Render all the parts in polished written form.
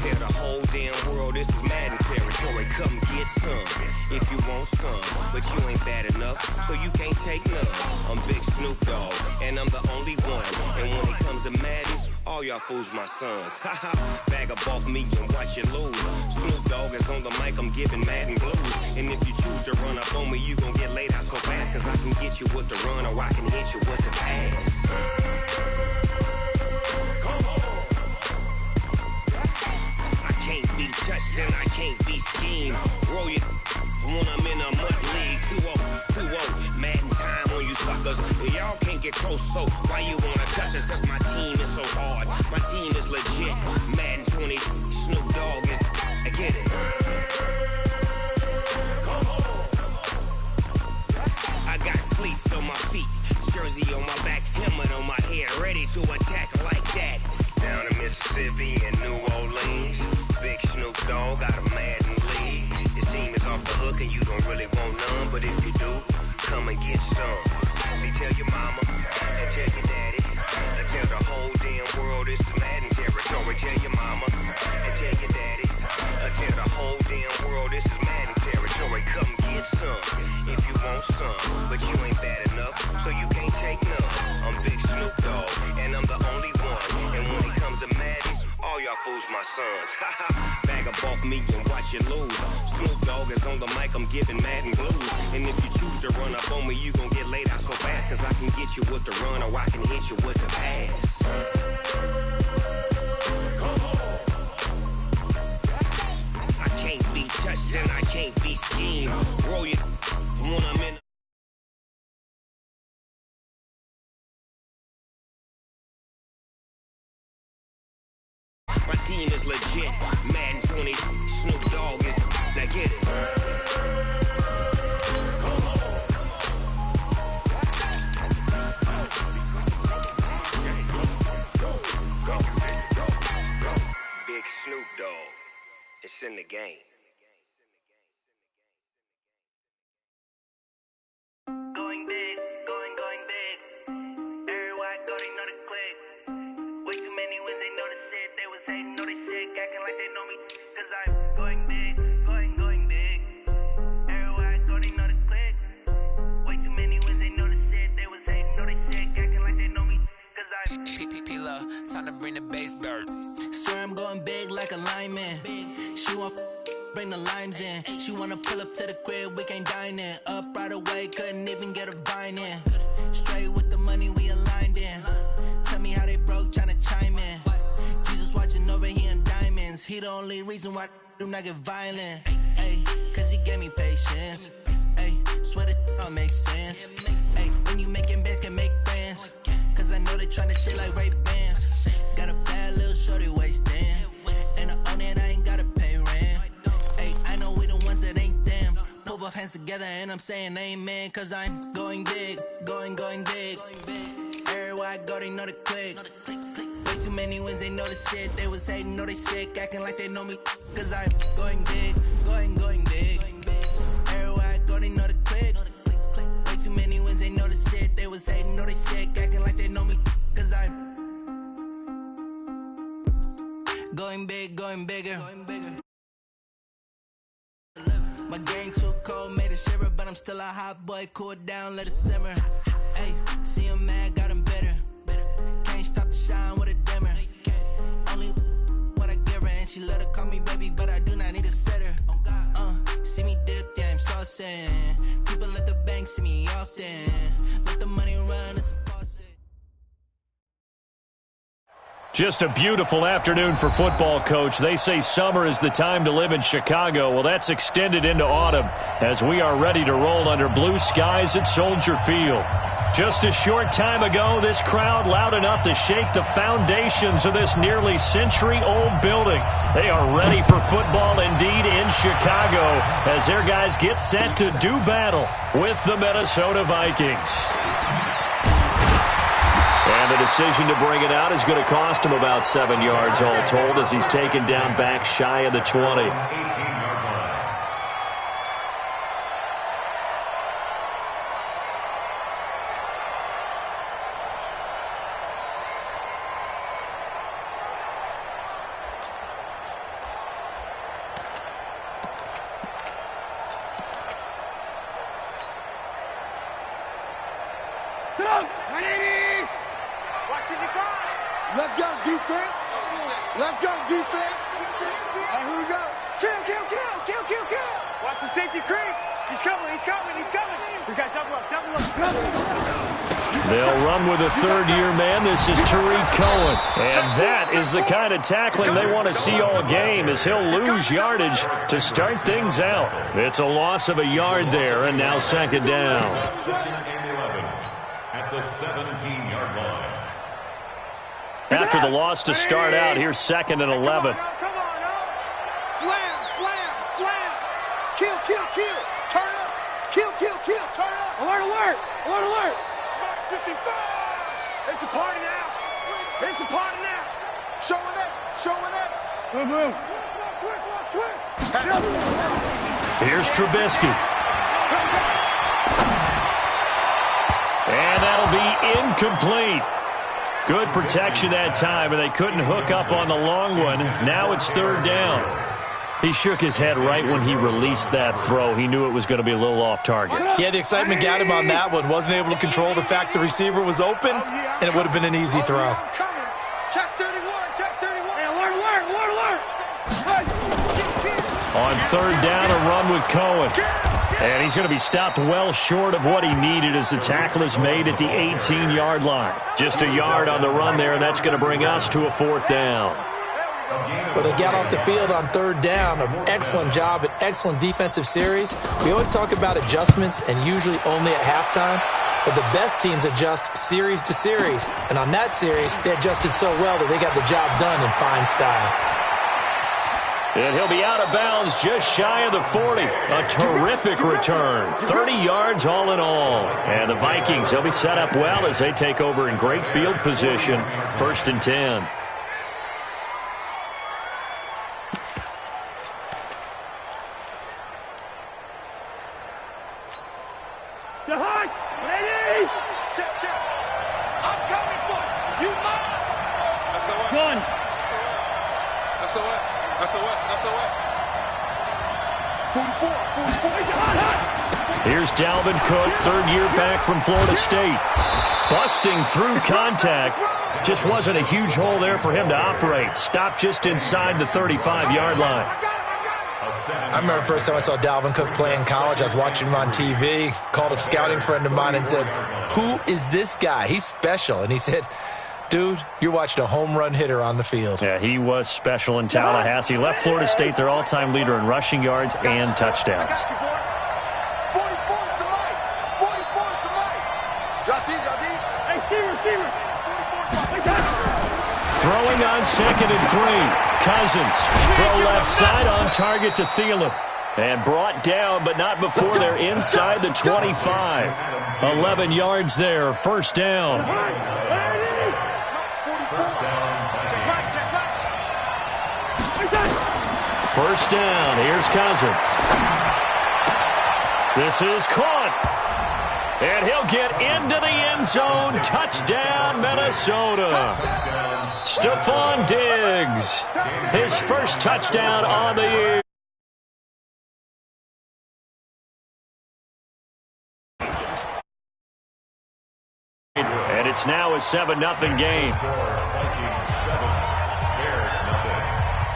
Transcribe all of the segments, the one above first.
Tell the whole damn world this is Madden territory. Come get some if you want some, but you ain't bad enough, so you can't take none. I'm Big Snoop Dogg, and I'm the only one. And when it comes to Madden, all y'all fools my sons. Haha, bag up off me and watch you lose. Snoop Dogg is on the mic, I'm giving Madden blues. And if you choose to run up on me, you gon' get laid out so fast, cause I can get you with the run or I can hit you with the pass. I can't be touched and I can't be schemed. Roll you when I'm in a mud league. 2-0, Madden time on you suckers. Y'all can't get close, so why you wanna touch us? Cause my team is so hard, my team is legit. Madden 20, Snoop Dogg is, I get it. I got cleats on my feet, jersey on my back, helmet on my head, ready to attack like that. Down in Mississippi and New Orleans, Big Snoop Dogg got a Madden league. His team is off the hook and you don't really want none, but if you do, come and get some. See, tell your mama and tell your daddy, and tell the whole damn world this is Madden territory. Tell your mama and tell your daddy, and tell the whole damn world this is Madden territory. Come get some if you want some, but you ain't bad enough, so you can't take none. I'm Big Snoop Dogg, and I'm the only one. And when it comes to Madden, all y'all fools my sons. Haha, bag up off me and watch you lose. Snoop Dogg is on the mic, I'm giving Madden blues. And if you choose to run up on me, you gon' get laid out so fast, cause I can get you with the run or I can hit you with the pass. I can't be touched and I can't be schemed. Roll you when I'm in. My team is legit. Madden 20, Snoop Dogg is, now get it. Big Snoop Dogg, it's in the game. Going big, going big. Everywhere I go, they know the click. Way too many wins, they know the shit. They was hating, know they sick, acting like they know me. Cause I'm going big, going big. Everywhere I go, they know the click. Way too many wins, they know the shit. They was hating, know they sick, acting like they know me. Cause I'm P-P-P-Love, time to bring the bass bird. Swear I'm going big like a lineman. She want bring the limes in. She wanna pull up to the crib, we can't dine in. Up right away, couldn't even get a vine in. Straight with the money we aligned in. Tell me how they broke, tryna chime in. Jesus watching over here in diamonds. He the only reason why I do not get violent. Ay, cause he gave me patience. Ay, swear that all makes sense. Ay, when you making bands, can make friends. Cause I know they tryna shit like Ray-Bans. Got a bad little shorty wasting. And I own it, I ain't gotta pay rent. Ay, I know we the ones that ain't them. Pull both hands together and I'm saying amen. Cause I'm going big, going big. Everywhere I go, they know the click. Way too many wins, they know the shit. They was hating, know they sick, acting like they know me. Cause I'm going big, going big. Everywhere I go, they know the click. Way too many wins, they know the shit. They was hating, know they sick, acting like they know me. Cause I'm going big, going bigger. My game too cold, made it shiver, but I'm still a hot boy. Cool it down, let it simmer. Hey, see him mad, got him bitter. Can't stop the shine with a dimmer. Only what I give her, and she let her call me baby, but I do not need a sitter. See me dip, yeah, I'm saucing. People at the bank see me often. Let the money run, it's a faucet. Just a beautiful afternoon for football, Coach. They say summer is the time to live in Chicago. Well, that's extended into autumn as we are ready to roll under blue skies at Soldier Field. Just a short time ago, this crowd loud enough to shake the foundations of this nearly century-old building. They are ready for football indeed in Chicago as their guys get set to do battle with the Minnesota Vikings. And the decision to bring it out is going to cost him about 7 yards all told as he's taken down back shy of the 20. Let's go, defense. Let's go, defense. And here we go. Kill, kill, kill, kill, kill, kill. Watch the safety creep. He's coming, he's coming, he's coming. We got double up, double up. They'll run with a third-year man. This is Tariq Cohen. And that is the kind of tackling they want to see all game, as he'll lose yardage to start things out. It's a loss of a yard there, and now second down. At the 17-yard line. After the loss to start out, here's second and 11. Come on, slam, slam, slam. Kill, kill, kill. Turn up. Kill, kill, kill. Turn up. Alert, alert. Alert, alert. 55. It's a party now. It's a party now. Showing up. Showing up. Boom, boom. Twist. Here's Trubisky. And that'll be incomplete. Good protection that time, and they couldn't hook up on the long one. Now it's third down. He shook his head right when he released that throw. He knew it was going to be a little off target. Yeah, the excitement got him on that one. Wasn't able to control the fact the receiver was open, and it would have been an easy throw. Check 31, check 31. Hey, alert, alert, alert, alert. On third down, a run with Cohen. And he's going to be stopped well short of what he needed as the tackle is made at the 18-yard line. Just a yard on the run there, and that's going to bring us to a fourth down. Well, they got off the field on third down. An excellent job, an excellent defensive series. We always talk about adjustments, and usually only at halftime. But the best teams adjust series to series. And on that series, they adjusted so well that they got the job done in fine style. And he'll be out of bounds just shy of the 40. A terrific return. 30 yards all in all. And the Vikings, they'll be set up well as they take over in great field position. First and 10. Ready? Check, check. I'm coming for you. You mine. That's the way. One. That's the way. That's the way. That's the way. 44. Here's Dalvin Cook, third year back from Florida State. Busting through contact. Just wasn't a huge hole there for him to operate. Stopped just inside the 35-yard line. I remember the first time I saw Dalvin Cook play in college. I was watching him on TV, called a scouting friend of mine and said, "Who is this guy? He's special." And he said, "Dude, you're watching a home run hitter on the field." Yeah, he was special in Tallahassee. Left Florida State their all-time leader in rushing yards and touchdowns. 44 to Mike. 44 to Mike. Drop deep, drop deep. Hey, Stever. Throwing on second and 3. Cousins, throw left side on target to Thielen. And brought down, but not before they're inside the 25. 11 yards there, first down. First down, here's Cousins. This is caught. And he'll get into the end zone. Touchdown, Minnesota. Stephon Diggs, his first touchdown on the year. And it's now a 7-0 game.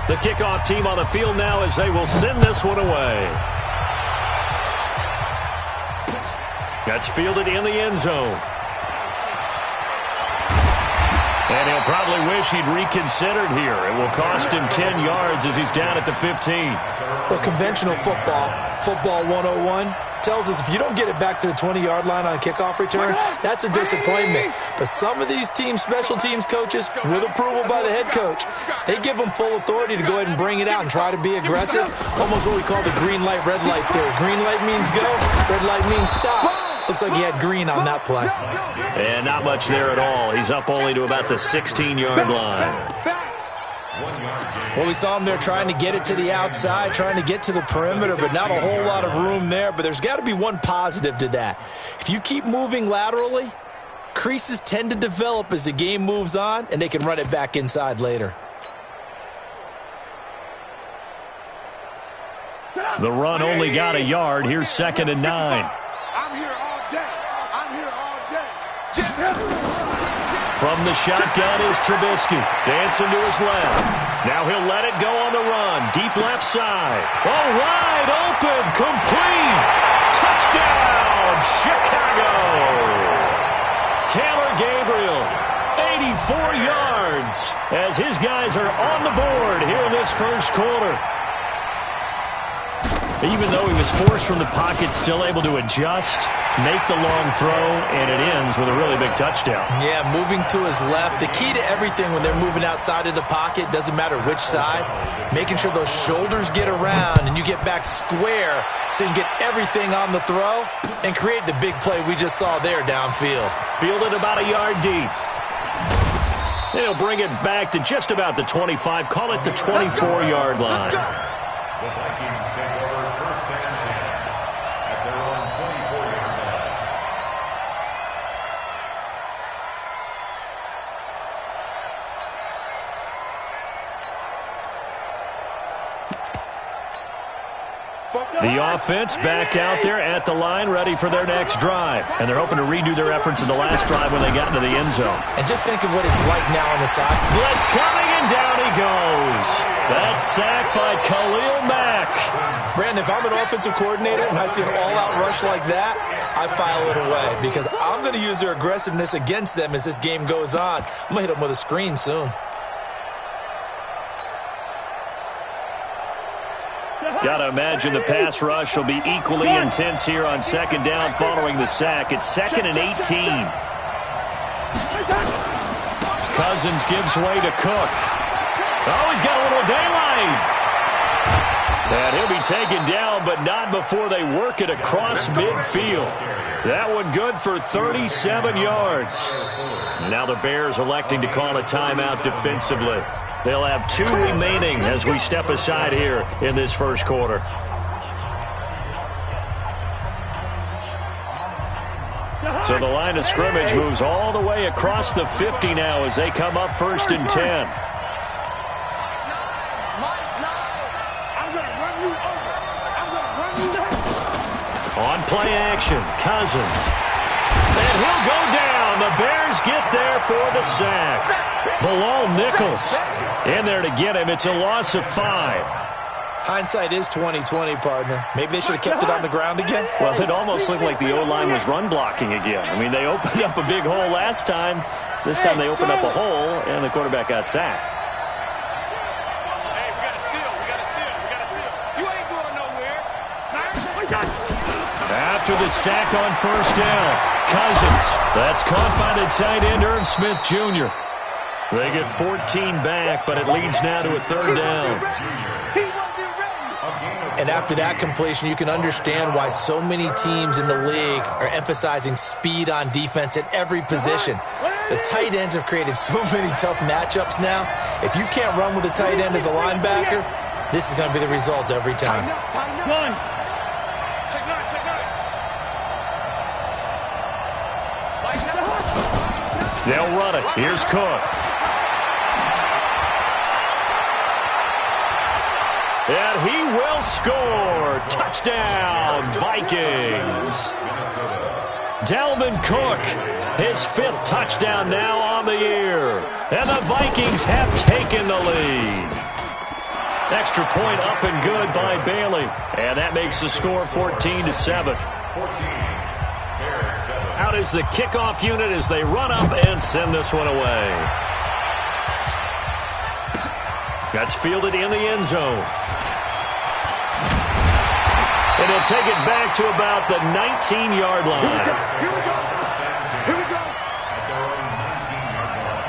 The kickoff team on the field now as they will send this one away. That's fielded in the end zone. And he'll probably wish he'd reconsidered here. It will cost him 10 yards as he's down at the 15. Well, conventional football 101, tells us if you don't get it back to the 20-yard line on a kickoff return, that's a disappointment. But some of these teams, special teams coaches, with approval by the head coach, they give them full authority to go ahead and bring it out and try to be aggressive. Almost what we call the green light, red light theory. Green light means go, red light means stop. Looks like he had green on that play. And not much there at all. He's up only to about the 16-yard line. Well, we saw him there trying to get it to the outside, trying to get to the perimeter, but not a whole lot of room there. But there's got to be one positive to that. If you keep moving laterally, creases tend to develop as the game moves on, and they can run it back inside later. The run only got a yard. Here's second and 9. I'm here all day. I'm here all day. From the shotgun is Trubisky. Dancing to his left. Now he'll let it go on the run. Deep left side. Oh, wide open. Complete. Touchdown, Chicago. Taylor Gabriel, 84 yards, as his guys are on the board here in this first quarter. Even though he was forced from the pocket, still able to adjust, make the long throw, and it ends with a really big touchdown. Yeah, moving to his left. The key to everything when they're moving outside of the pocket, doesn't matter which side, making sure those shoulders get around and you get back square so you can get everything on the throw and create the big play we just saw there downfield. Fielded about a yard deep. They'll bring it back to just about the 25, call it the 24-yard line. The Vikings take over first and 10 at their own 24-yard line. The offense back out there at the line, ready for their next drive. And they're hoping to redo their efforts in the last drive when they got into the end zone. And just think of what it's like now on the side. Blitz coming, and down he goes. That's sacked by Khalil Mack. Brandon, if I'm an offensive coordinator and I see an all-out rush like that, I file it away because I'm going to use their aggressiveness against them as this game goes on. I'm going to hit them with a screen soon. Got to imagine the pass rush will be equally intense here on second down following the sack. It's 2nd and 18. Cousins gives way to Cook. Oh, he's got a little daylight. And he'll be taken down, but not before they work it across midfield. That one good for 37 yards. Now the Bears electing to call a timeout defensively. They'll have 2 remaining as we step aside here in this first quarter. So the line of scrimmage moves all the way across the 50 now as they come up 1st and 10. On play action, Cousins. And he'll go down. The Bears get there for the sack. Bilal Nichols in there to get him. It's a loss of 5. Hindsight is 20/20, partner. Maybe they should have kept it on the ground again. Well, it almost looked like the O-line was run blocking again. I mean, they opened up a big hole last time. This time they opened up a hole, and the quarterback got sacked. Hey, we got a seal. We got a seal. We got a seal. You ain't going nowhere. After the sack on 1st down, Cousins. That's caught by the tight end, Irv Smith Jr. They get 14 back, but it leads now to a 3rd down. And after that completion, you can understand why so many teams in the league are emphasizing speed on defense at every position. The tight ends have created so many tough matchups now. If you can't run with a tight end as a linebacker, this is going to be the result every time. They'll run it. Here's Cook. And he will score. Touchdown, Vikings. Dalvin Cook, his 5th touchdown now on the year. And the Vikings have taken the lead. Extra point up and good by Bailey. And that makes the score 14-7. Out is the kickoff unit as they run up and send this one away. That's fielded in the end zone. And he'll take it back to about the 19-yard line. Here we go. Here we go. At their own 19-yard line.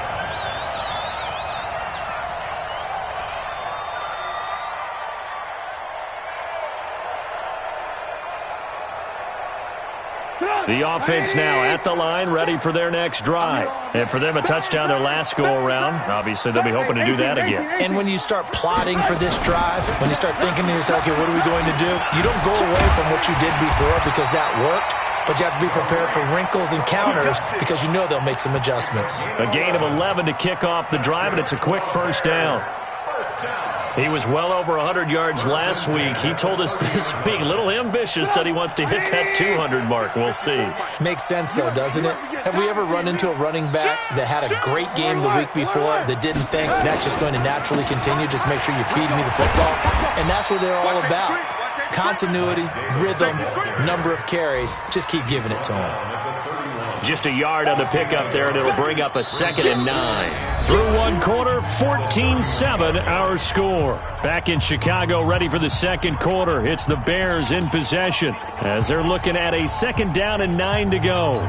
The offense now at the line, ready for their next drive. And for them, a touchdown their last go-around. Obviously, they'll be hoping to do that again. And when you start plotting for this drive, when you start thinking to yourself, okay, what are we going to do? You don't go away from what you did before because that worked, but you have to be prepared for wrinkles and counters because you know they'll make some adjustments. A gain of 11 to kick off the drive, and it's a quick 1st down. He was well over 100 yards last week. He told us this week, a little ambitious, said he wants to hit that 200 mark. We'll see. Makes sense, though, doesn't it? Have we ever run into a running back that had a great game the week before that didn't think that's just going to naturally continue? Just make sure you feed me the football. And that's what they're all about. Continuity, rhythm, number of carries. Just keep giving it to him. Just a yard on the pickup there, and it'll bring up a 2nd and 9. Through one quarter, 14-7 our score. Back in Chicago, ready for the second quarter. It's the Bears in possession as they're looking at a 2nd down and 9 to go.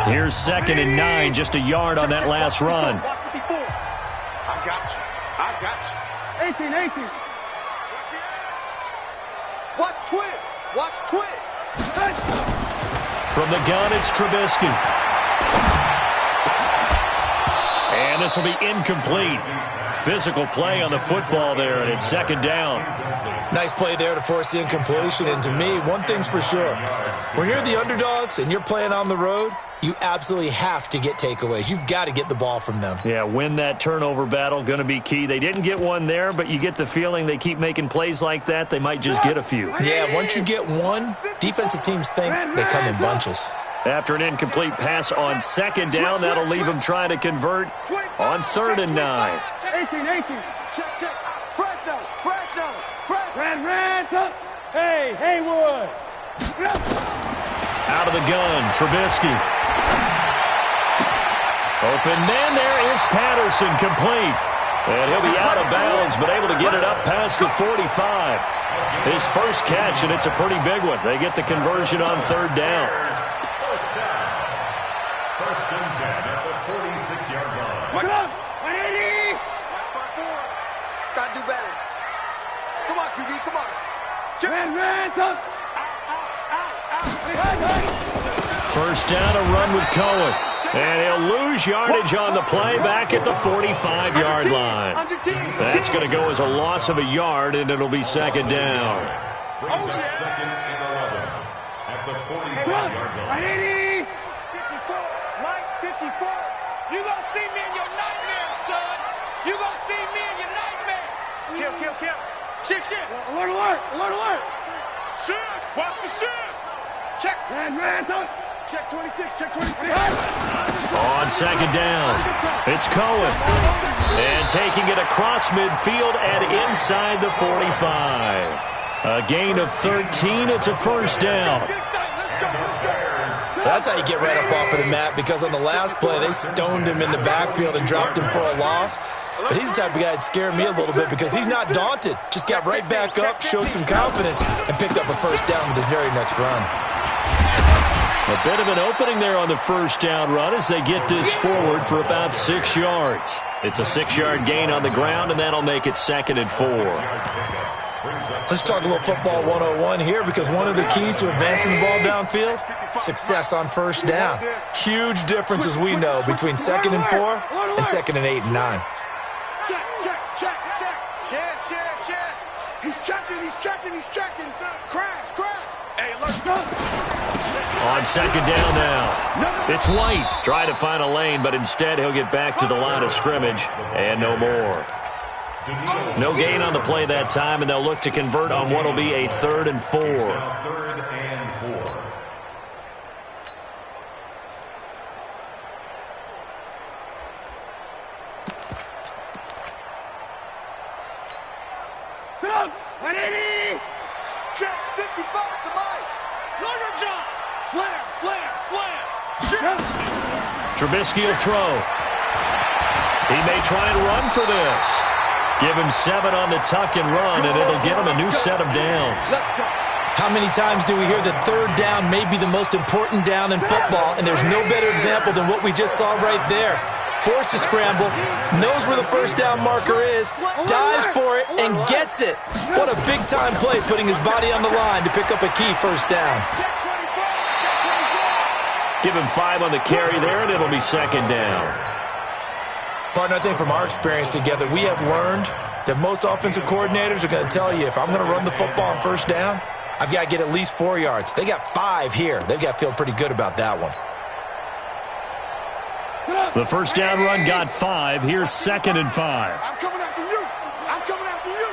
Here's 2nd and 9, just a yard on that last run. I got you. 18. Watch twist. From the gun, it's Trubisky. And this will be incomplete. Physical play on the football there, and it's 2nd down. Nice play there to force the incompletion. And to me, one thing's for sure. When you're the underdogs and you're playing on the road, you absolutely have to get takeaways. You've got to get the ball from them. Yeah, win that turnover battle, going to be key. They didn't get one there, but you get the feeling they keep making plays like that, they might just get a few. Yeah, once you get one, defensive teams think they come in bunches. After an incomplete pass on 2nd down, that'll leave them trying to convert on 3rd and 9. 18. Check. Red. Hey, Haywood. Out of the gun, Trubisky. Open man, there is Patterson, complete. And he'll be out of bounds, but able to get it up past the 45. His first catch, and it's a pretty big one. They get the conversion on 3rd down. First down. 1st and 10 at the 46-yard line. Come on, 180. Gotta do better. Come on, QB, come on. Red. First down, a run with Cohen. And he'll lose yardage on the play back at the 45-yard line. That's going to go as a loss of a yard, and it'll be 2nd down. Brings up 2nd and 11 at the 45-yard line. 54, Mike, 54. You gonna see me in your nightmare, son. You gonna see me in your nightmare. Kill. Shift. Alert. Shift. Watch the shift. Check. Red. Check 26. On 2nd down, it's Cohen. And taking it across midfield and inside the 45. A gain of 13. It's a 1st down. That's how you get right up off of the mat, because on the last play, they stoned him in the backfield and dropped him for a loss. But he's the type of guy that scared me a little bit because he's not daunted. Just got right back up, showed some confidence, and picked up a 1st down with his very next run. A bit of an opening there on the 1st down run as they get this forward for about 6 yards. It's a 6-yard gain on the ground, and that'll make it 2nd and 4. Let's talk a little football 101 here, because one of the keys to advancing the ball downfield, success on 1st down. Huge difference, as we know, between 2nd and 4 and 2nd and 8 and 9. Check. He's checking. Crash. Hey, let's go. On 2nd down now, it's White. Try to find a lane, but instead he'll get back to the line of scrimmage, and no more. No gain on the play that time, and they'll look to convert on what will be a 3rd and 4. 3rd and 4. Get up! 180! Check 55 to Mike! Longer jump! Slam! Trubisky will throw. He may try and run for this. Give him 7 on the tuck and run, and it'll get him a new set of downs. How many times do we hear that 3rd down may be the most important down in football, and there's no better example than what we just saw right there. Forced to scramble, knows where the 1st down marker is, dives for it, and gets it. What a big-time play, putting his body on the line to pick up a key 1st down. Give him 5 on the carry there, and it'll be 2nd down. Partner, I think from our experience together, we have learned that most offensive coordinators are going to tell you, if I'm going to run the football on first down, I've got to get at least 4 yards. They got 5 here. They've got to feel pretty good about that one. The first down run got 5. Here's 2nd and 5. I'm coming after you. I'm coming after you.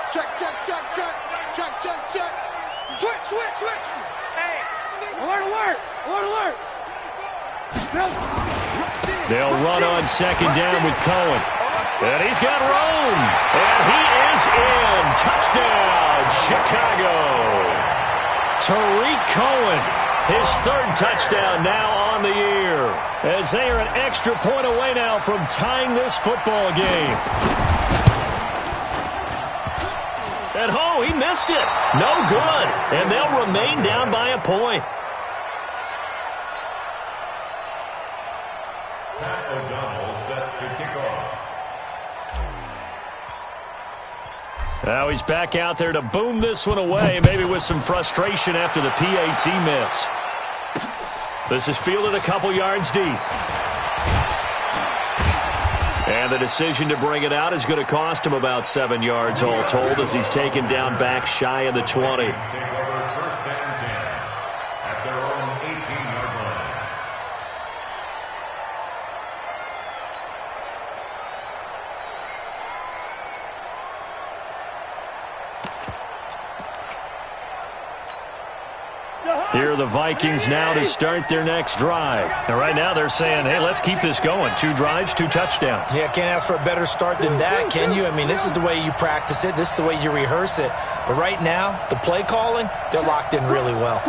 Check, check, check, check. Check, check, check. Switch, switch, switch. Hey. Alert, alert. Alert, alert. They'll run on 2nd down with Cohen. And he's got room. And he is in. Touchdown, Chicago. Tariq Cohen, his 3rd touchdown now on the year. As they are an extra point away now from tying this football game. And he missed it. No good. And they'll remain down by a point. Now he's back out there to boom this one away, maybe with some frustration after the PAT miss. This is fielded a couple yards deep. And the decision to bring it out is going to cost him about 7 yards all told as he's taken down back shy of the 20. Here are the Vikings now to start their next drive. And right now they're saying, hey, let's keep this going. 2 drives, 2 touchdowns. Yeah, can't ask for a better start than that, can you? I mean, this is the way you practice it. This is the way you rehearse it. But right now, the play calling, they're locked in really well.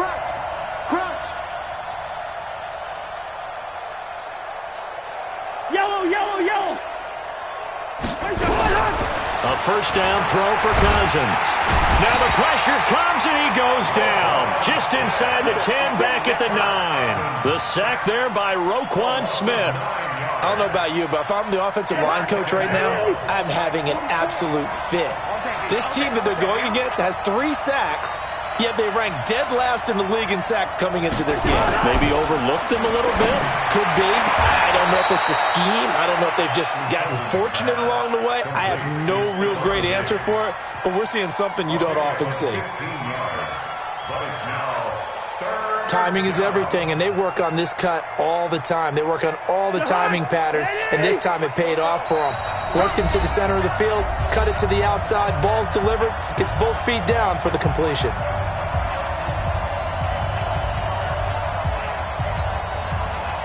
Yellow, yellow, yellow. A first down throw for Cousins. Now the pressure comes and he goes down. Just inside the 10, back at the 9. The sack there by Roquan Smith. I don't know about you, but if I'm the offensive line coach right now, I'm having an absolute fit. This team that they're going against has 3 sacks, yet they rank dead last in the league in sacks coming into this game. Maybe overlooked them a little bit? Could be. I don't know if it's the scheme. I don't know if they've just gotten fortunate along the way. I have no real great answer for it, but we're seeing something you don't often see. Timing is everything, and they work on this cut all the time. They work on all the timing patterns, and this time it paid off for them. Worked him to the center of the field, cut it to the outside, ball's delivered, gets both feet down for the completion.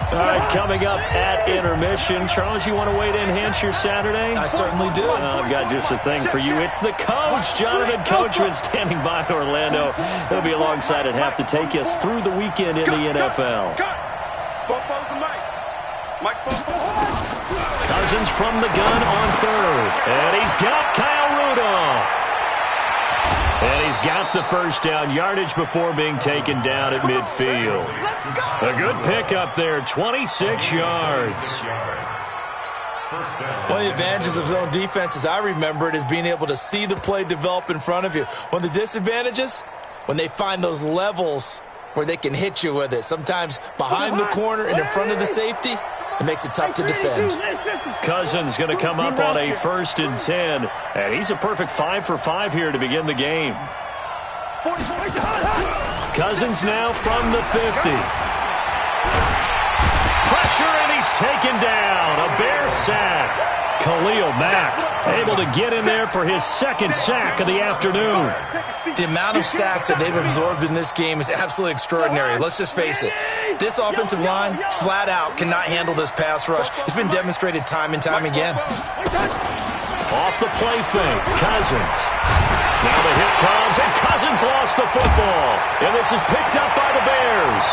All right, coming up at intermission. Charles, you want to wait to enhance your Saturday? I certainly do. I've got just a thing for you. It's the coach, Jonathan Coachman, standing by in Orlando. He'll be alongside at half to take us through the weekend in the NFL. Cousins from the gun on 3rd. And he's got Kyle Rudolph. And he's got the first down, yardage before being taken down at midfield. A good pickup there, 26 yards. One of the advantages of zone defense, as I remember it, is being able to see the play develop in front of you. One of the disadvantages, when they find those levels where they can hit you with it, sometimes behind the corner and in front of the safety, it makes it tough to defend. Cousins going to come up on a 1st and 10. And he's a perfect 5 for 5 here to begin the game. Cousins now from the 50. Pressure, and he's taken down. A Bear sack. Khalil Mack able to get in there for his 2nd sack of the afternoon. The amount of sacks that they've absorbed in this game is absolutely extraordinary. Let's just face it. This offensive line, flat out, cannot handle this pass rush. It's been demonstrated time and time again. Off the play fake, Cousins. Now the hit comes, and Cousins lost the football. And this is picked up by the Bears.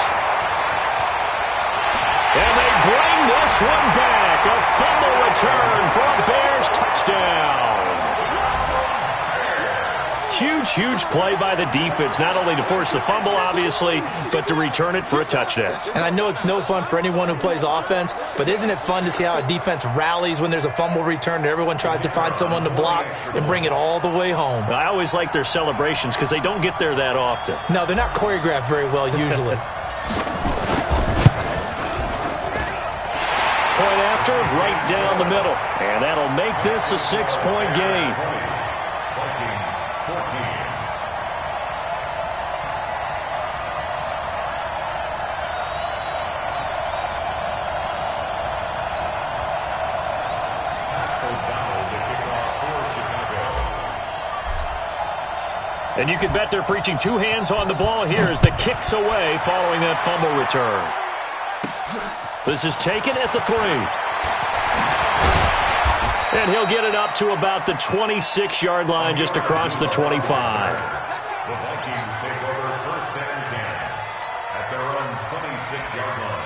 And they bring this one back. A fumble return for a Bears touchdown. Huge play by the defense, not only to force the fumble, obviously, but to return it for a touchdown. And I know it's no fun for anyone who plays offense, but isn't it fun to see how a defense rallies when there's a fumble return and everyone tries to find someone to block and bring it all the way home? I always like their celebrations because they don't get there that often. No, they're not choreographed very well usually. Point after, right down the middle. And that'll make this a 6-point game. Vikings 14. And you can bet they're preaching two hands on the ball here as the kick's away following that fumble return. This is taken at the 3. And he'll get it up to about the 26-yard line just across the 25. The Vikings take over first and 10 at their own 26-yard line.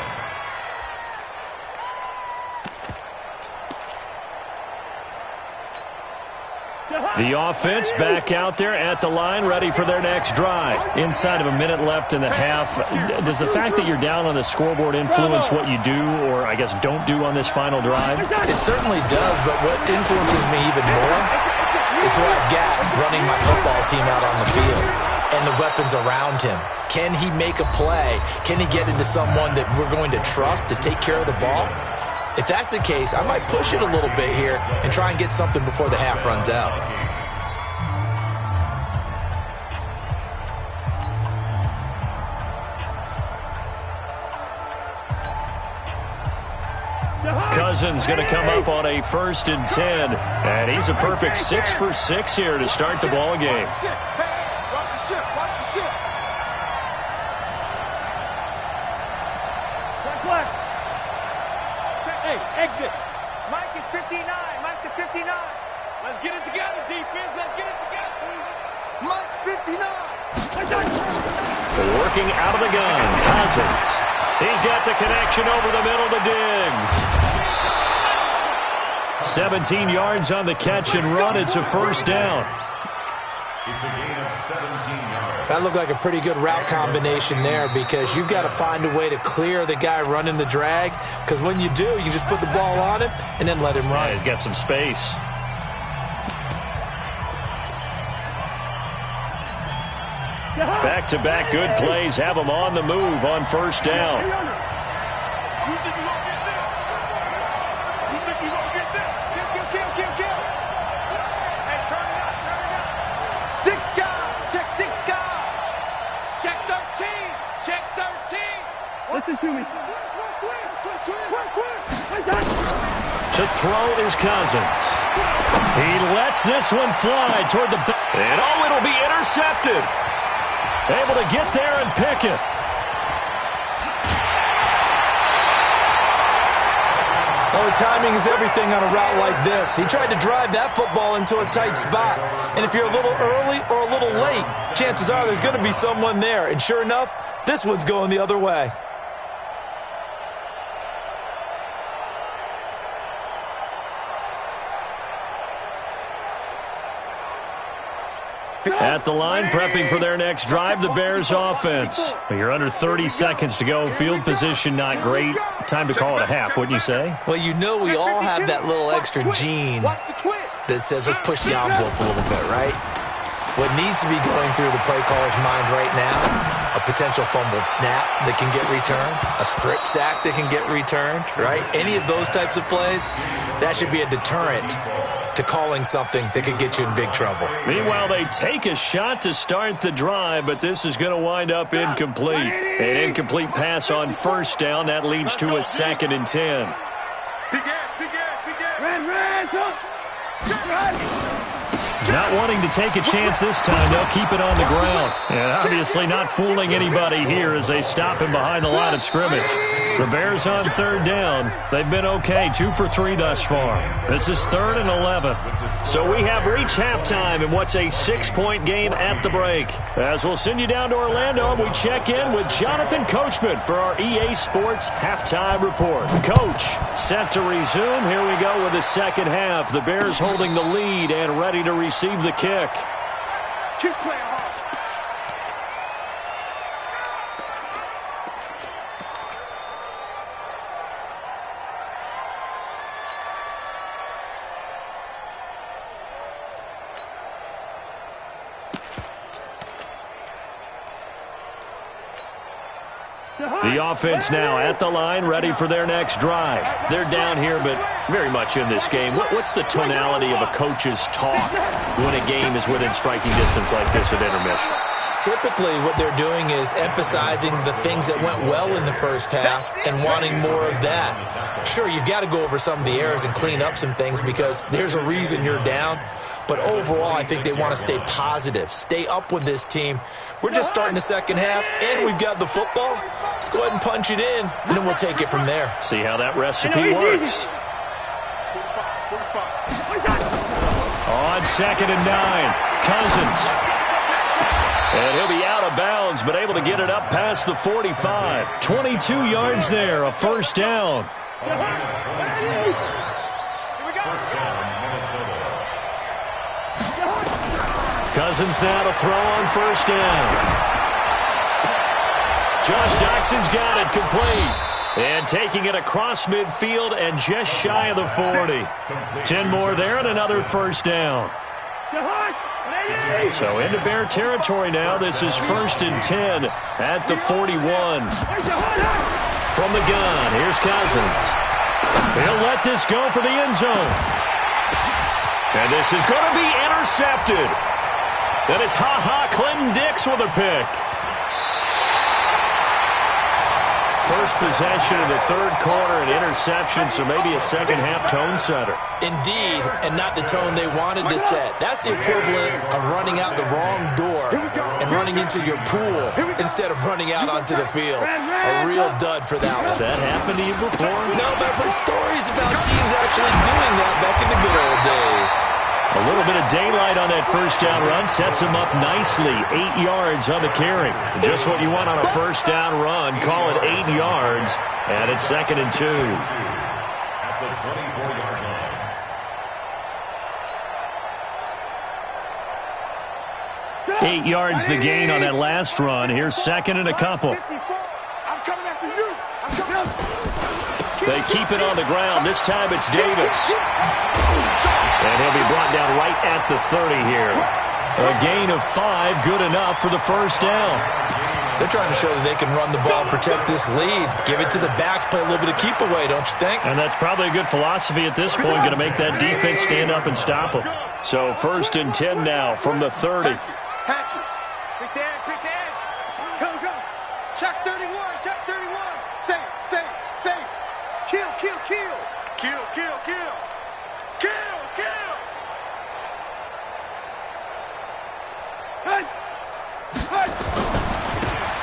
The offense back out there at the line, ready for their next drive. Inside of a minute left in the half, does the fact that you're down on the scoreboard influence what you do, or I guess don't do on this final drive? It certainly does, but what influences me even more is who I've got running my football team out on the field and the weapons around him. Can he make a play? Can he get into someone that we're going to trust to take care of the ball? If that's the case, I might push it a little bit here and try and get something before the half runs out. Cousins going to come up on a 1st and 10. And he's a perfect 6 for 6 here to start the ball game. Watch the ship. Watch the ship. Left. Hey, exit. Mike is 59. Mike to 59. Let's get it together, defense. Let's get it together. Mike's 59. Working out of the gun, Cousins. He's got the connection over the middle to Diggs. 17 yards on the catch and run. It's a first down. It's a gain of 17 yards. That looked like a pretty good route combination there because you've got to find a way to clear the guy running the drag, because when you do, you just put the ball on him and then let him run. Yeah, he's got some space. Back-to-back good plays have him on the move on first down. You think you're going to get this? You think you're going to get this? Kill. Hey, turn it up. 6 guys. Check 6 guys. Check 13. Check 13. Listen to me. To throw is Cousins. He lets this one fly toward the back. And it'll be intercepted. Able to get there and pick it. Oh, timing is everything on a route like this. He tried to drive that football into a tight spot. And if you're a little early or a little late, chances are there's going to be someone there. And sure enough, this one's going the other way. At the line, prepping for their next drive, the Bears offense. You're under 30 seconds to go. Field position not great. Time to call it a half, wouldn't you say? Well, you know we all have that little extra gene that says let's push the envelope a little bit, right? What needs to be going through the play caller's mind right now, a potential fumbled snap that can get returned, a strip sack that can get returned, right? Any of those types of plays, that should be a deterrent to calling something that could get you in big trouble. Meanwhile, they take a shot to start the drive, but this is going to wind up incomplete. An incomplete pass on first down. That leads to a 2nd and 10. Not wanting to take a chance this time, they'll keep it on the ground. And obviously not fooling anybody here as they stop him behind the line of scrimmage. The Bears on 3rd down. They've been okay, 2 for 3 thus far. This is 3rd and 11. So we have reached halftime in what's a 6-point game at the break. As we'll send you down to Orlando, and we check in with Jonathan Coachman for our EA Sports Halftime Report. Coach, set to resume. Here we go with the second half. The Bears holding the lead and ready to receive the kick. Keep playing hard. The offense now at the line, ready for their next drive. They're down here, but very much in this game. What's the tonality of a coach's talk when a game is within striking distance like this at intermission? Typically, what they're doing is emphasizing the things that went well in the first half and wanting more of that. Sure, you've got to go over some of the errors and clean up some things because there's a reason you're down. But overall, I think they want to stay positive, stay up with this team. We're just starting the second half, and we've got the football. Let's go ahead and punch it in, and then we'll take it from there. See how that recipe works. On 2nd and 9, Cousins. And he'll be out of bounds, but able to get it up past the 45. 22 yards there, a first down. Cousins now to throw on first down. Josh Doxson's got it complete. And taking it across midfield and just shy of the 40. 10 more there and another first down. So into Bear territory now. This is 1st and 10 at the 41. From the gun, here's Cousins. He'll let this go for the end zone. And this is going to be intercepted. And it's Clinton Dix with a pick. First possession of the third quarter, an interception, so maybe a second-half tone setter. Indeed, and not the tone they wanted to set. That's the equivalent of running out the wrong door and running into your pool instead of running out onto the field. A real dud for that one. Has that happened to you before? No, but I've heard stories about teams actually doing that back in the good old days. A little bit of daylight on that first down run sets him up nicely. 8 yards on the carry. Just what you want on a first down run. Call it 8 yards. And it's 2nd and 2. At the 24-yard line. 8 yards the gain on that last run. Here's 2nd and a couple. I'm coming after you. I'm coming after you. They keep it on the ground. This time it's Davis. And he'll be brought down right at the 30 here. A gain of 5, good enough for the first down. They're trying to show that they can run the ball and protect this lead. Give it to the backs, play a little bit of keep away, don't you think? And that's probably a good philosophy at this point, going to make that defense stand up and stop them. So 1st and 10 now from the 30. Hatchet. Quick the edge. Go. Check 31. Say. Kill.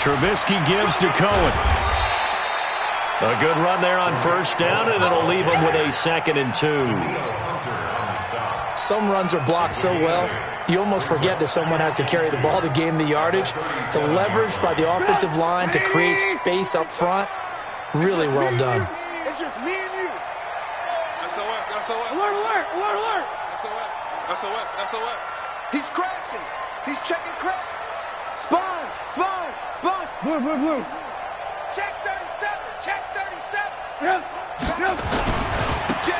Trubisky gives to Cohen. A good run there on first down, and it'll leave him with a 2nd and 2. Some runs are blocked so well, you almost forget that someone has to carry the ball to gain the yardage. The leverage by the offensive line to create space up front, really well done. It's just me and you. SOS. Alert. SOS. He's crashing. He's checking crash. Sponge. Blue. Check 37.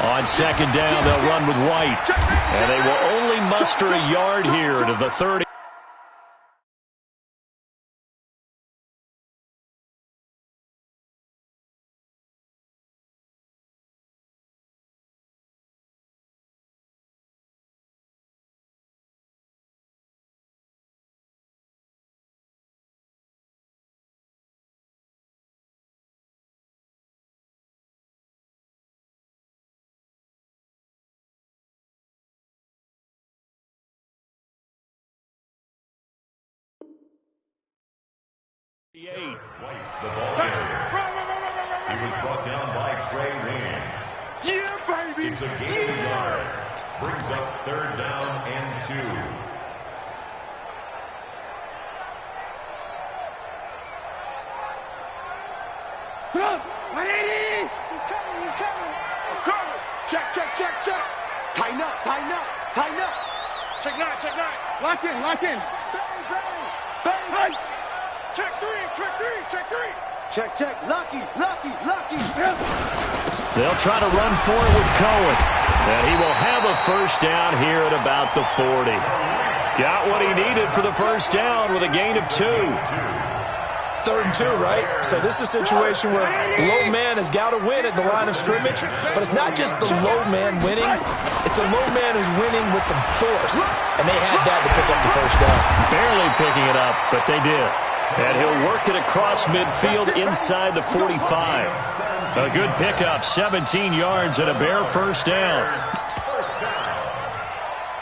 On 2nd down, they'll run with White. And they will only muster a yard here to the 30. White, the ball carrier. He was brought down by Trey Williams. Yeah, baby. It's a gain of yard. Brings up 3rd down and 2. He's coming. Cover. Check. Tighten up. Check 9. Lock in. Bang. Check 3. Check. Lucky. They'll try to run for it with Cohen. And he will have a first down here at about the 40. Got what he needed for the first down with a gain of 2. 3rd and 2, right? So this is a situation where low man has got to win at the line of scrimmage, but it's not just the low man winning. It's the low man who's winning with some force, and they had that to pick up the first down. Barely picking it up, but they did. And he'll work it across midfield inside the 45. A good pickup, 17 yards and a Bear first down.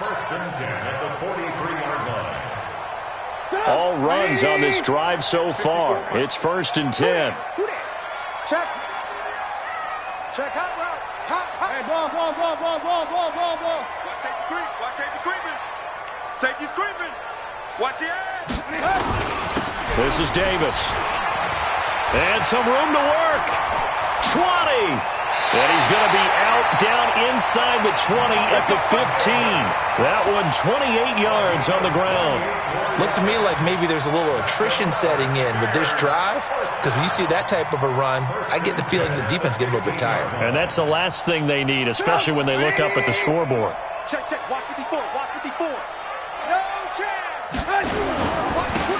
First and 10 at the 43-yard line. All runs on this drive so far. It's 1st and 10. Check. Check hot route. Hot. Hey, ball. Watch safety creep. Watch safety creeping. Safety's creeping. Watch the ass. This is Davis. And some room to work. 20. And he's going to be out down inside the 20 at the 15. That one 28 yards on the ground. Looks to me like maybe there's a little attrition setting in with this drive, because when you see that type of a run, I get the feeling the defense getting a little bit tired. And that's the last thing they need, especially when they look up at the scoreboard. Check. Watch 54. Watch 54. No chance.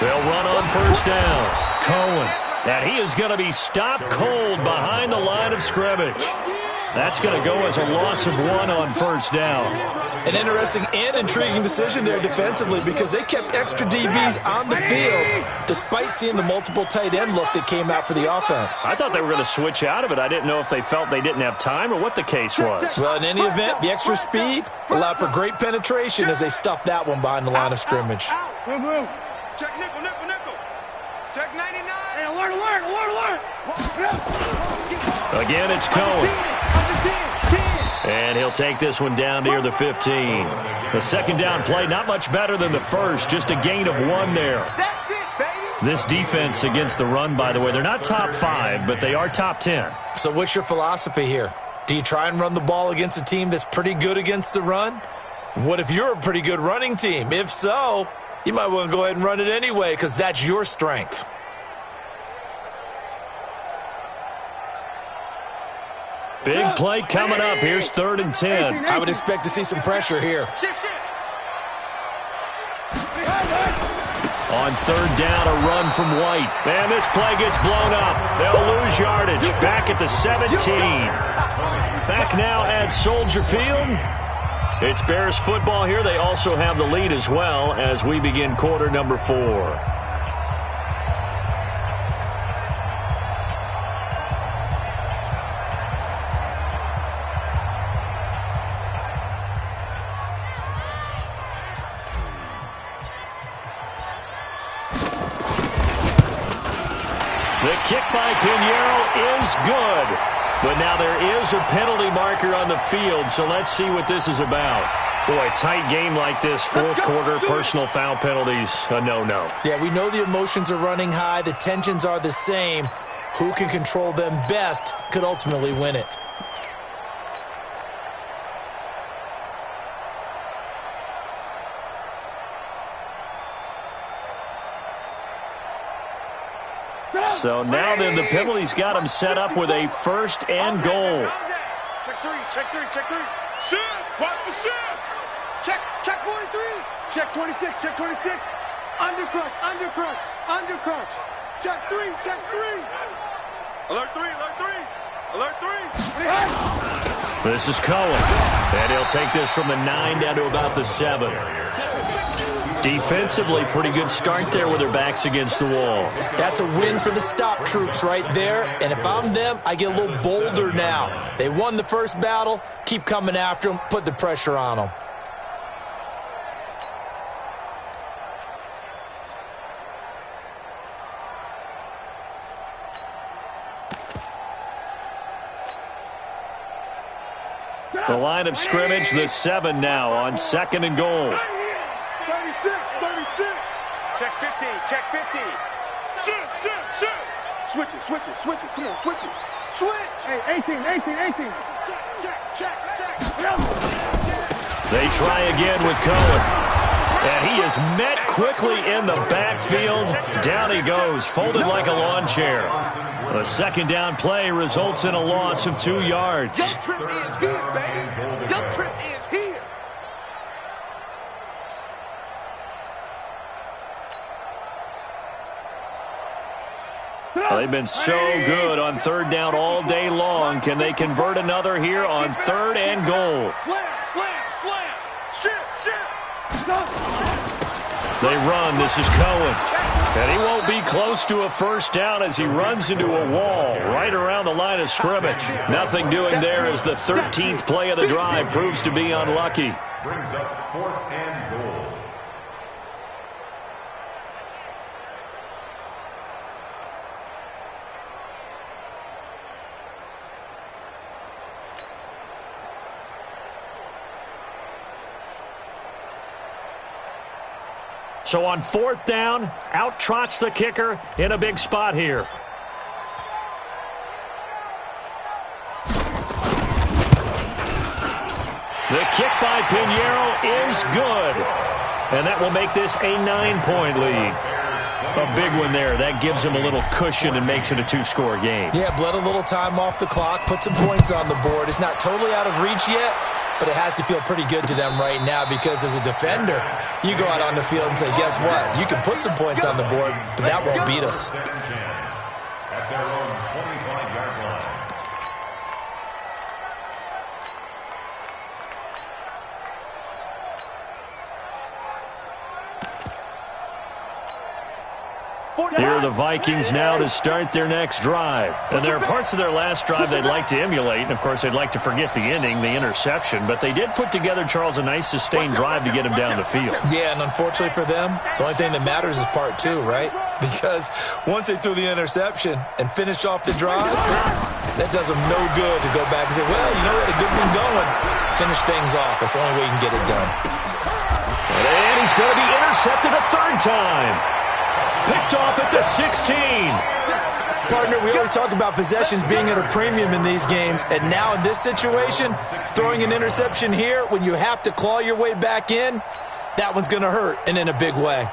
They'll run on first down. Cohen. And he is going to be stopped cold behind the line of scrimmage. That's going to go as a loss of 1 on first down. An interesting and intriguing decision there defensively, because they kept extra DBs on the field despite seeing the multiple tight end look that came out for the offense. I thought they were going to switch out of it. I didn't know if they felt they didn't have time or what the case was. Well, in any event, the extra speed allowed for great penetration as they stuffed that one behind the line of scrimmage. Check nickel. Check 99. Hey, alert. Again, it's Cohen. And he'll take this one down near the 15. The second down play, not much better than the first, just a gain of 1 there. That's it, baby. This defense against the run, by the way, they're not top 5, but they are top 10. So what's your philosophy here? Do you try and run the ball against a team that's pretty good against the run? What if you're a pretty good running team? If so, you might want to go ahead and run it anyway, because that's your strength. Big play coming up. Here's 3rd and 10. I would expect to see some pressure here. On 3rd down, a run from White. Man, this play gets blown up. They'll lose yardage. Back at the 17. Back now at Soldier Field. It's Bears football here. They also have the lead as well as we begin quarter number 4. The kick by Pinheiro is good. But now there is a penalty marker on the field, so let's see what this is about. Boy, tight game like this, 4th quarter, personal foul penalties, a no-no. Yeah, we know the emotions are running high. The tensions are the same. Who can control them best could ultimately win it. So now then, the penalty's got him set up with a 1st and goal. Check 3. Shift. Watch the shift. Check 43. Check 26. Undercrush. Check 3. Alert 3. This is Cohen. And he'll take this from the 9 down to about the 7. Defensively, pretty good start there with their backs against the wall. That's a win for the stop troops right there. And if I'm them, I get a little bolder now. They won the first battle. Keep coming after them. Put the pressure on them. The line of scrimmage, the 7 now on 2nd and goal. 36. Check 50. Shift. Switch it. Come on, switch it. Hey, 18. Check. They try again with Cohen. And he is met quickly in the backfield. Down he goes, folded like a lawn chair. The 2nd down play results in a loss of 2 yards. Your trip is here, baby. Your trip is here. Well, they've been so good on third down all day long. Can they convert another here on 3rd and goal? Slam, slam, slam. Shit. They run. This is Cohen. And he won't be close to a first down as he runs into a wall right around the line of scrimmage. Nothing doing there as the 13th play of the drive proves to be unlucky. Brings up 4th and goal. So on 4th down, out trots the kicker in a big spot here. The kick by Pinheiro is good. And that will make this a 9-point lead. A big one there. That gives him a little cushion and makes it a 2-score game. Yeah, bled a little time off the clock, put some points on the board. It's not totally out of reach yet, but it has to feel pretty good to them right now because as a defender, you go out on the field and say, guess what? You can put some points on the board, but that won't beat us. At their own 25-yard line. Here are the Vikings now to start their next drive. And there are parts of their last drive they'd like to emulate. And, of course, they'd like to forget the ending, the interception. But they did put together, Charles, a nice sustained drive to get him down the field. Yeah, and unfortunately for them, the only thing that matters is part 2, right? Because once they threw the interception and finished off the drive, that does them no good to go back and say, well, you know, we had a good one going. Finish things off. That's the only way you can get it done. And he's going to be intercepted a 3rd time. Picked off at the 16. Partner, we always talk about possessions being at a premium in these games, and now in this situation, throwing an interception here when you have to claw your way back in, that one's going to hurt, and in a big way.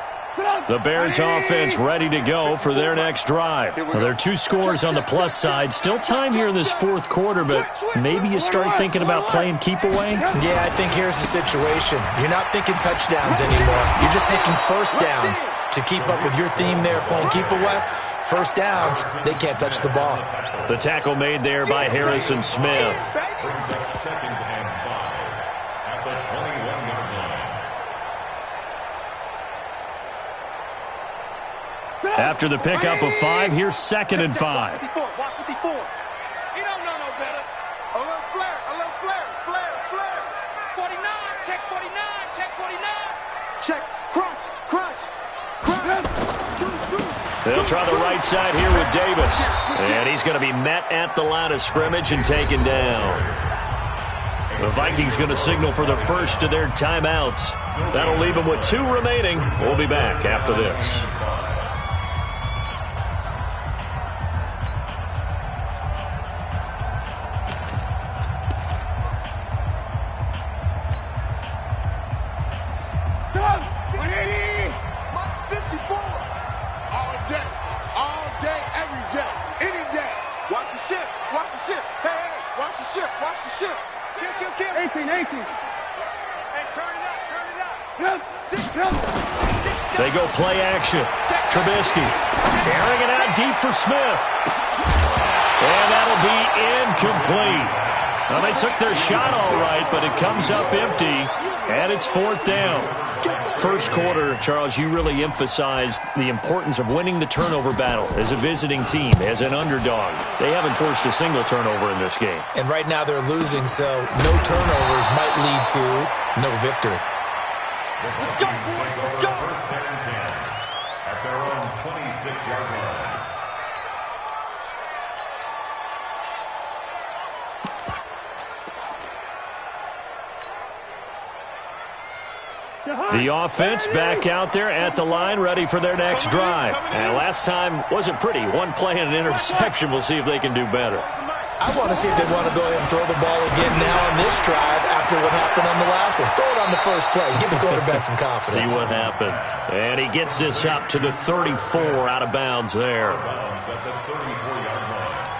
The Bears offense ready to go for their next drive. Well, there are 2 scores on the plus side. Still time here in this 4th quarter, but maybe you start thinking about playing keep away? Yeah, I think here's the situation. You're not thinking touchdowns anymore. You're just thinking first downs. To keep up with your theme there, playing keep away, first downs, they can't touch the ball. The tackle made there by Harrison Smith. Brings up 2nd and 5 at the 21-yard line. After the pickup of 5, here's 2nd and 5. Watch 54. You don't know no better. A little flare. 49, check 49, check 49. Check, crunch. They'll try the right side here with Davis. And he's going to be met at the line of scrimmage and taken down. The Vikings going to signal for the first of their timeouts. That'll leave them with 2 remaining. We'll be back after this. They go play action. Trubisky airing it out deep for Smith. And that'll be incomplete. Well, they took their shot all right, but it comes up empty, and it's 4th down. First quarter, Charles, you really emphasized the importance of winning the turnover battle as a visiting team, as an underdog. They haven't forced a single turnover in this game. And right now they're losing, so no turnovers might lead to no victory. Let's go. First and 10 at their own 26-yard line. The offense back out there at the line, ready for their next drive. And last time wasn't pretty. 1 play and an interception. We'll see if they can do better. I want to see if they want to go ahead and throw the ball again now on this drive after what happened on the last one. Throw it on the first play. Give the quarterback some confidence. See what happens. And he gets this up to the 34 out of bounds there.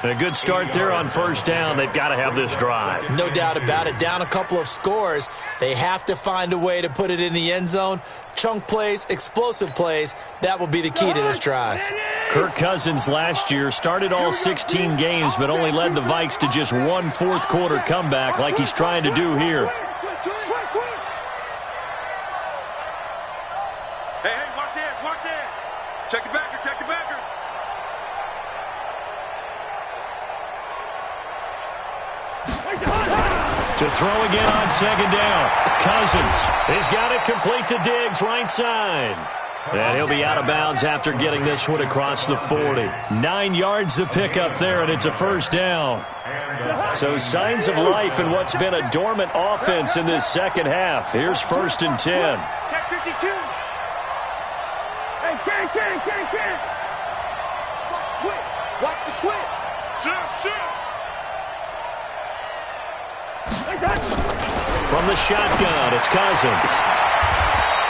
A good start there on first down. They've got to have this drive. No doubt about it. Down a couple of scores. They have to find a way to put it in the end zone. Chunk plays, explosive plays. That will be the key to this drive. Kirk Cousins last year started all 16 games but only led the Vikes to just one fourth-quarter comeback like he's trying to do here. Hey, watch that, watch that. Check the backer, check the backer. To throw again on second down. Cousins. He's got it complete to Diggs, right side. And he'll be out of bounds after getting this one across the 40. 9 yards to pick up there, and it's a first down. So signs of life in what's been a dormant offense in this second half. Here's 1st and 10. Check 52. Hey, Ken. Watch the twist. Watch the twist. Shit. From the shotgun, it's Cousins.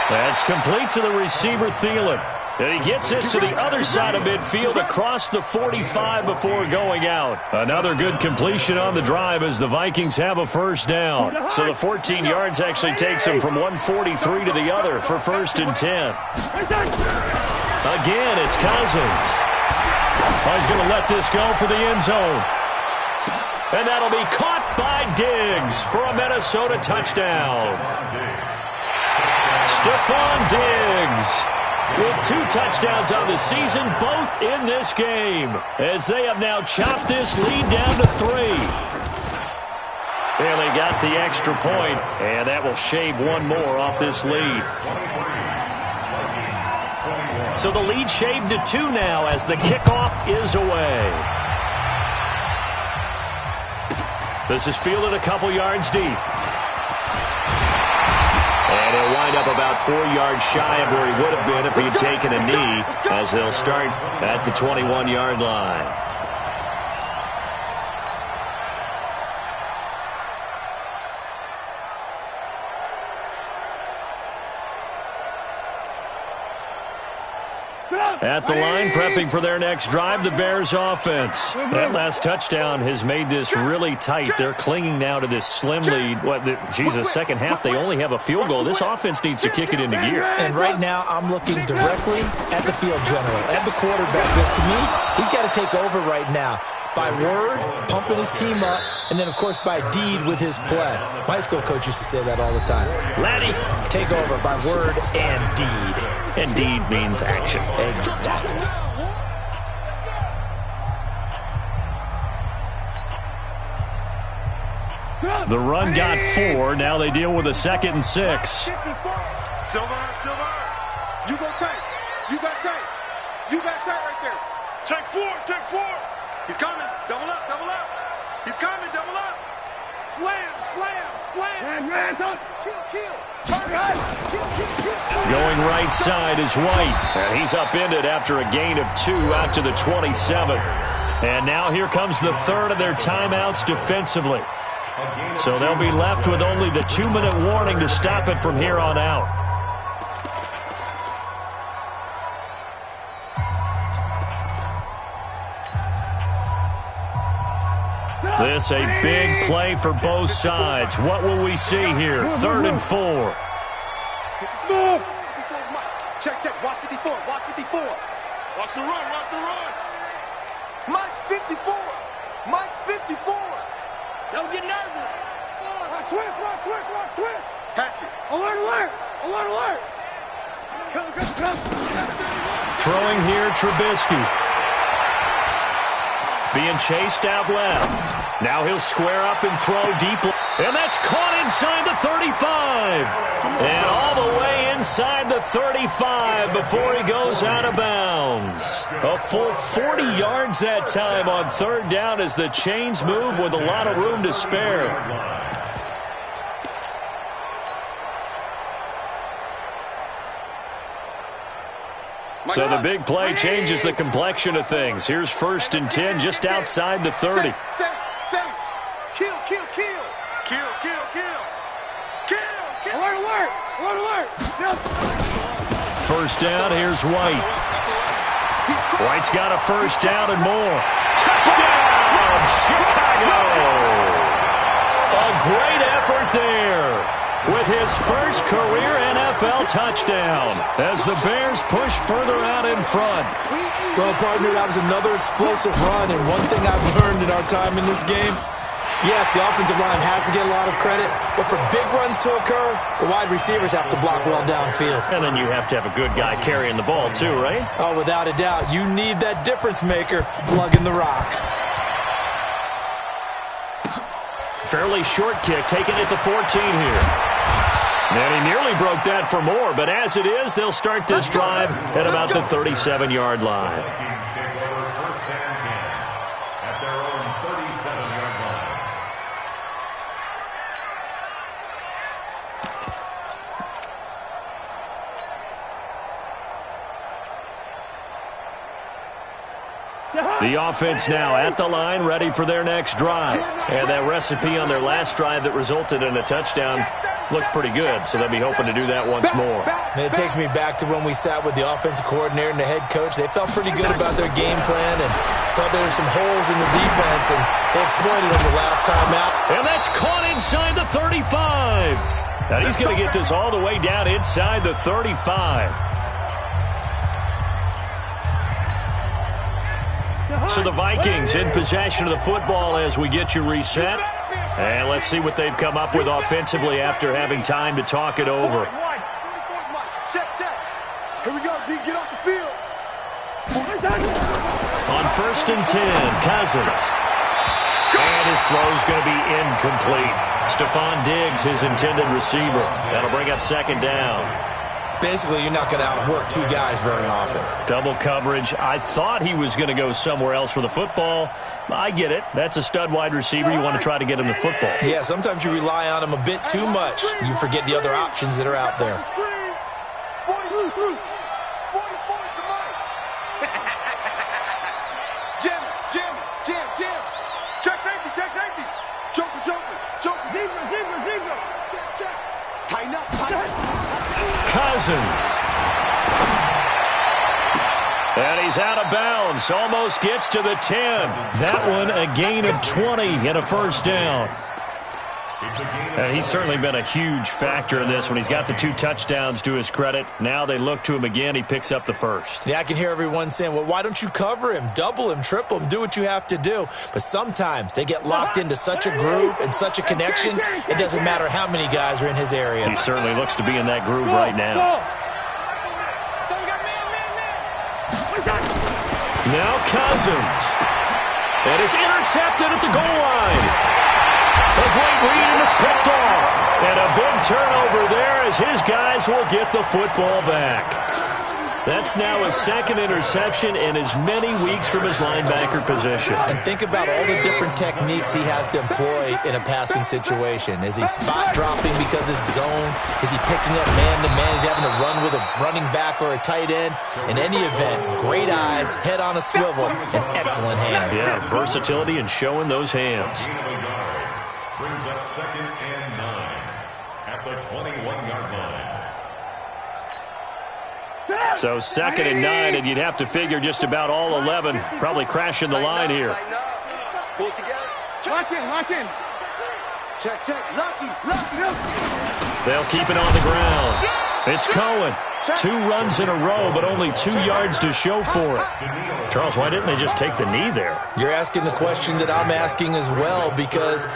That's complete to the receiver, Thielen. And he gets this to the other side of midfield across the 45 before going out. Another good completion on the drive as the Vikings have a first down. So the 14 yards actually takes them from 143 to the other for 1st and 10. Again, it's Cousins. Oh, he's going to let this go for the end zone. And that'll be caught by Diggs for a Minnesota touchdown. Stephon Diggs with 2 touchdowns on the season, both in this game, as they have now chopped this lead down to 3. And they got the extra point, and that will shave one more off this lead. So the lead shaved to 2 now as the kickoff is away. This is fielded a couple yards deep. And he'll wind up about 4 yards shy of where he would have been if he had taken a knee, as they'll start at the 21-yard line. At the line, prepping for their next drive, the Bears offense. That last touchdown has made this really tight. They're clinging now to this slim lead. Second half, they only have a field goal. This offense needs to kick it into gear. And right now, I'm looking directly at the field general, at the quarterback, because to me, he's got to take over right now. By word, pumping his team up, and then, of course, by deed with his play. My high school coach used to say that all the time. Laddie, take over by word and deed. And deed means action. Exactly. The run got 4. Now they deal with a 2nd and 6. Silver. You go tight. You got tight. You got tight right there. Take 4. He's coming. Double up. He's coming. Double up. Slam. Kill. Going right side is White. And he's upended after a gain of 2 out to the 27. And now here comes the 3rd of their timeouts defensively. So they'll be left with only the 2-minute warning to stop it from here on out. This a big play for both sides. What will we see here? 3rd and 4. Smoove. Check. Watch 54. Watch the run. Mike's 54. Don't get nervous. Watch twist. Catch it. Alert. Come. Throwing here, Trubisky. Being chased out left. Now he'll square up and throw deep. And that's caught inside the 35. And all the way inside the 35 before he goes out of bounds. A full 40 yards that time on 3rd down as the chains move with a lot of room to spare. So the big play changes the complexion of things. Here's 1st and 10 just outside the 30. Kill. Alert. First down, here's White. White's got a first down and more. Touchdown, Chicago! A great effort there. with his first career NFL touchdown as the Bears push further out in front. Well, partner, that was another explosive run, and one thing I've learned in our time in this game, yes, the offensive line has to get a lot of credit, but for big runs to occur, the wide receivers have to block well downfield. And then you have to have a good guy carrying the ball too, right? Oh, without a doubt. You need that difference maker lugging the rock. Fairly short kick, taken at the 14 here. And he nearly broke that for more, but as it is, they'll start this drive at about the 37-yard line. Vikings take over first and 10 at their own 37-yard line. The offense now at the line, ready for their next drive. And that recipe on their last drive that resulted in a touchdown looked pretty good, so they'll be hoping to do that once more. And it takes me back to when we sat with the offensive coordinator and the head coach. They felt pretty good about their game plan and thought there were some holes in the defense, and they exploited them the last time out. And that's caught inside the 35. Now he's going to get this all the way down inside the 35. So the Vikings in possession of the football as we get you reset. And let's see what they've come up with offensively after having time to talk it over. Check. Here we go, D. Get off the field. On first and 10, Cousins. And his throw's going to be incomplete. Stephon Diggs, his intended receiver. That'll bring up second down. Basically, you're not going to outwork two guys very often. Double coverage. I thought he was going to go somewhere else for the football. I get it. That's a stud wide receiver. You want to try to get him the football. Yeah, sometimes you rely on him a bit too much. You forget the other options that are out there. 40, Jim. Check safety. Joker. Zebra. Check. Tighten up. Cousins. And he's out of bounds. Almost gets to the 10. That one a gain of 20 and a first down. And he's certainly been a huge factor in this when he's got the 2 touchdowns to his credit. Now they look to him again. He picks up the first. Yeah, I can hear everyone saying, well, why don't you cover him, double him, triple him, do what you have to do. But sometimes they get locked into such a groove and such a connection, it doesn't matter how many guys are in his area. He certainly looks to be in that groove right now. Now Cousins. And it's intercepted at the goal line. A great read, and it's picked off. And a big turnover there as his guys will get the football back. That's now his second interception in as many weeks from his linebacker position. And think about all the different techniques he has to employ in a passing situation. Is he spot dropping because it's zone? Is he picking up man-to-man? Is he having to run with a running back or a tight end? In any event, great eyes, head on a swivel, and excellent hands. Yeah, versatility and showing those hands. Brings up second and 9 at the 21-yard line. So second and 9, and you'd have to figure just about all 11 probably crashing the line here. Pull it together. Lock in. Check. Lucky. They'll keep it on the ground. It's Cohen. 2 runs in a row, but only 2 yards to show for it. Charles, why didn't they just take the knee there? You're asking the question that I'm asking as well, because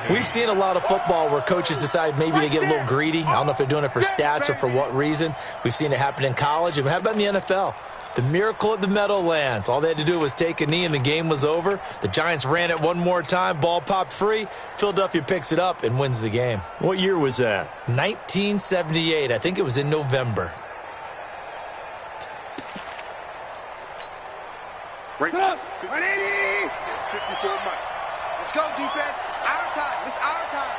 we've seen a lot of football where coaches decide maybe they get a little greedy. I don't know if they're doing it for stats or for what reason. We've seen it happen in college. And how about in the NFL? The miracle at the Meadowlands. All they had to do was take a knee and the game was over. The Giants ran it one more time. Ball popped free. Philadelphia picks it up and wins the game. What year was that? 1978. I think it was in November. Break up. 180. 54 Mike. Let's go, defense. Our time. It's our time.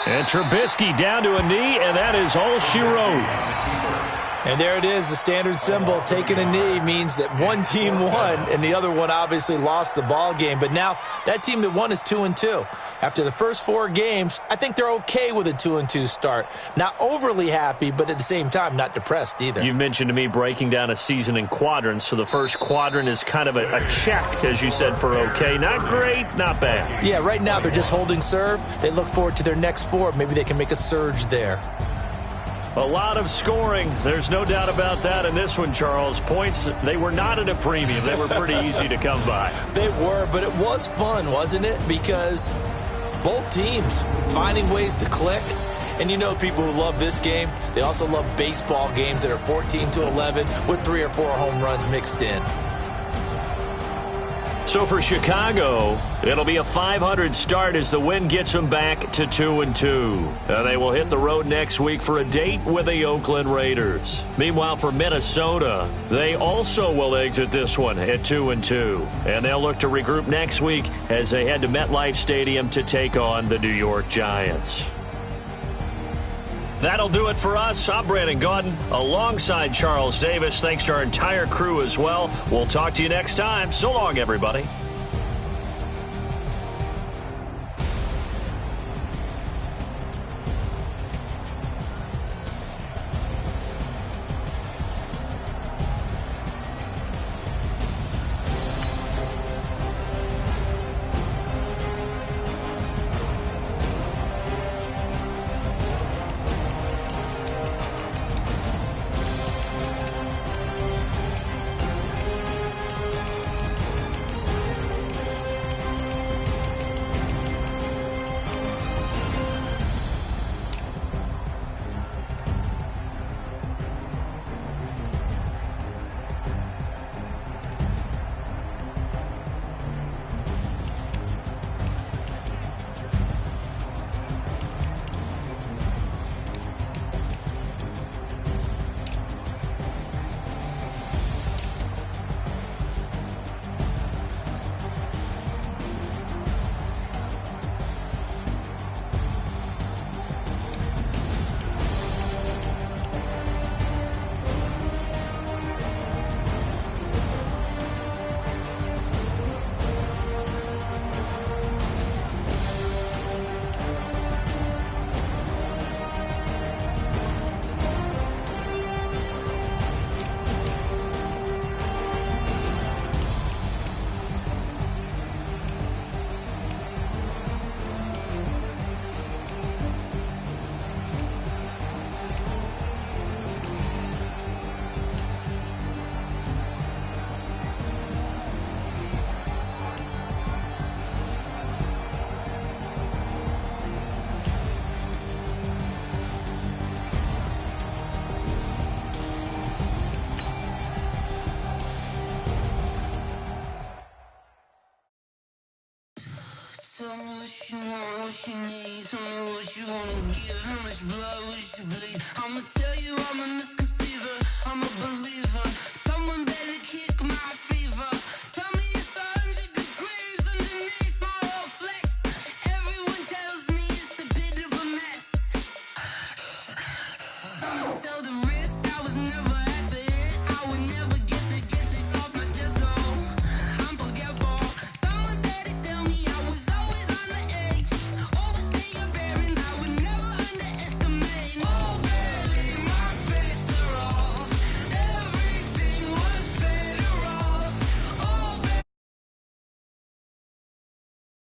And Trubisky down to a knee, and that is all she wrote. And there it is, the standard symbol. Taking a knee means that one team won and the other one obviously lost the ball game. But now that team that won is 2-2. After the first 4 games, I think they're okay with a 2-2 start. Not overly happy, but at the same time, not depressed either. You've mentioned to me breaking down a season in quadrants. So the first quadrant is kind of a check, as you said, for okay. Not great, not bad. Yeah, right now they're just holding serve. They look forward to their next 4. Maybe they can make a surge there. A lot of scoring. There's no doubt about that in this one, Charles. Points, they were not at a premium. They were pretty easy to come by. They were, but it was fun, wasn't it? Because both teams finding ways to click. And you know people who love this game, they also love baseball games that are 14-11 with 3 or 4 home runs mixed in. So for Chicago, it'll be a .500 start as the win gets them back to 2-2. They will hit the road next week for a date with the Oakland Raiders. Meanwhile, for Minnesota, they also will exit this one at 2-2. And they'll look to regroup next week as they head to MetLife Stadium to take on the New York Giants. That'll do it for us. I'm Brandon Gaudin alongside Charles Davis. Thanks to our entire crew as well. We'll talk to you next time. So long, everybody. Tell me what you want, what you need. Tell me what you wanna give. How much blood would you bleed? I'ma tell you I'm a misconceiver. I'm a believer. Someone better kick my fever. Tell me it's 100 degrees underneath my whole flesh. Everyone tells me it's a bit of a mess. I'ma tell the wrist I was never